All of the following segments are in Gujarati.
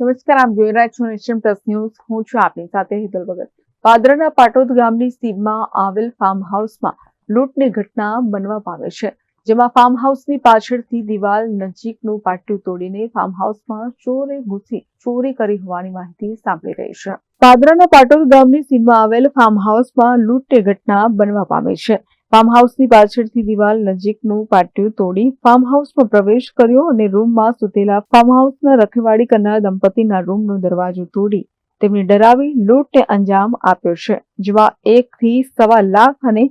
નમસ્કાર, આપ જોઈ રહ્યા છો નેશન પ્લસ ન્યૂઝ. હું છું આપની સાથે હિતલ ભગત. પાદરાના પાટોદ ગામની સીમમાં આવેલ ફાર્મ હાઉસમાં લૂંટની ઘટના બનવા પામે છે, જેમાં ફાર્મ હાઉસની પાછળથી દિવાલ નજીકનું પાટિયું તોડીને ફાર્મ હાઉસમાં ચોરે ઘૂસી ચોરી કરી હોવાની માહિતી સાંભળી રહી છે. પાદરાના પાટોદ ગામની સીમમાં આવેલ ફાર્મ હાઉસમાં લૂંટની ઘટના બનવા પામી છે. ફાર્મ હાઉસની પાછળથી દિવાલ નજીકનું પાટિયું તોડી ફાર્મ હાઉસમાં પ્રવેશ કર્યો અને રૂમમાં સૂતેલા ફાર્મ હાઉસના રખેવાળી કરનાર દંપતીના રૂમનો દરવાજો તોડી તેમને ડરાવી લૂંટને અંજામ આપ્યો છે, જેમાં 1 થી સવા લાખ અને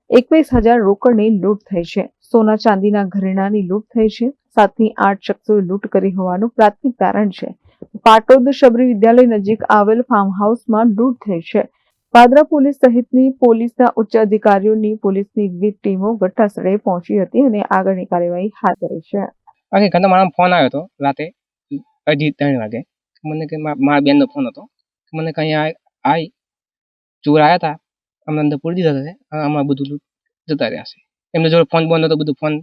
21,000 રોકડની લૂંટ થઈ છે. સોના ચાંદીના ઘરેણાની લૂંટ થઈ છે. 7 થી 8 શખ્સોએ લૂંટ કરી હોવાનું પ્રાથમિક તારણ છે. પાટોદ શબરી વિદ્યાલય નજીક આવેલ ફાર્મ હાઉસમાં લૂંટ થઈ છે. પાદરા પોલીસ સહિતની પોલીસના ઉચ્ચ અધિકારીઓની પોલીસની વિવિધ ટીમો ઘટનાસ્થળે પહોંચી હતી અને આગળની કાર્યવાહી હાથ ધરી છે. બાકી ઘણા મારા ફોન આવ્યો હતો રાતે 2:30 વાગે. મને કે મારા બેનનો ફોન હતો. મને કઈ આવી ચોર આવ્યા હતા, અમને અંદર પૂરી દીધા છે, આમાં બધું જતા રહ્યા છે. એમને જોડે ફોન બંધ હતો, બધું ફોન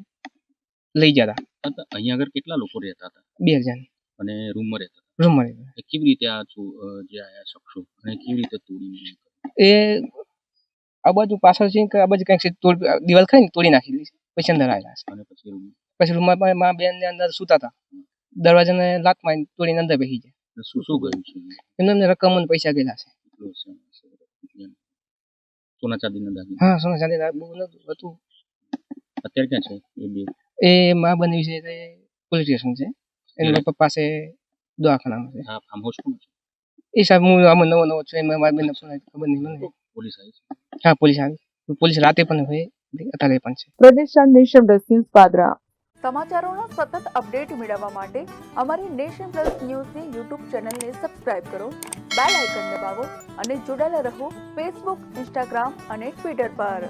લઈ ગયા હતા. અહીંયા આગળ કેટલા લોકો રહેતા હતા? 2 જણ અને રૂમમાં રહેતા હતા. રૂમમાં કેવી રીતે આ જે આયા શખ્સો અને કેવી રીતે તોડી? એ આ બાજુ પાછળ છે કે આ બાજુ કંઈક દિવાલ ખાઈ તોડી નાખી પછી અંદર આવેલા છે. અને પછી રૂમમાં મારા બેન ને અંદર સૂતા હતા, દરવાજાને લાત મારી તોડીને અંદર બેસી ગયા. શું ગયું છે એમને રકમ અને પૈસા ગયેલા છે. સોના ચાંદીના દાગીના? હા, સોના ચાંદી બહુ હતું. અત્યારે ક્યાં છે એ બે? એ માં બન્યું છે તે પોલીસ સ્ટેશન છે, એના પપ્પા પાસે દવાખાનામાં છે. હા, ફાર્મ હાઉસ કોણ છે? એ સાહેબ હું આમાં નવો છું, એમાં મારી બેન ખબર નહીં મને. પોલીસ આવી છે? હા, પોલીસ આવી. પોલીસ રાતે પણ હોય, અત્યારે પણ છે. પ્રદેશ નેશન પ્લસ ન્યૂઝ પાદરા. સમાચારોના સતત અપડેટ મેળવવા માટે અમારી નેશન પ્લસ ન્યૂઝની યુટ્યુબ ચેનલને સબસ્ક્રાઇબ કરો, બેલ આઇકન દબાવો અને જોડાયેલા રહો ફેસબુક, ઇન્સ્ટાગ્રામ અને ટ્વિટર પર.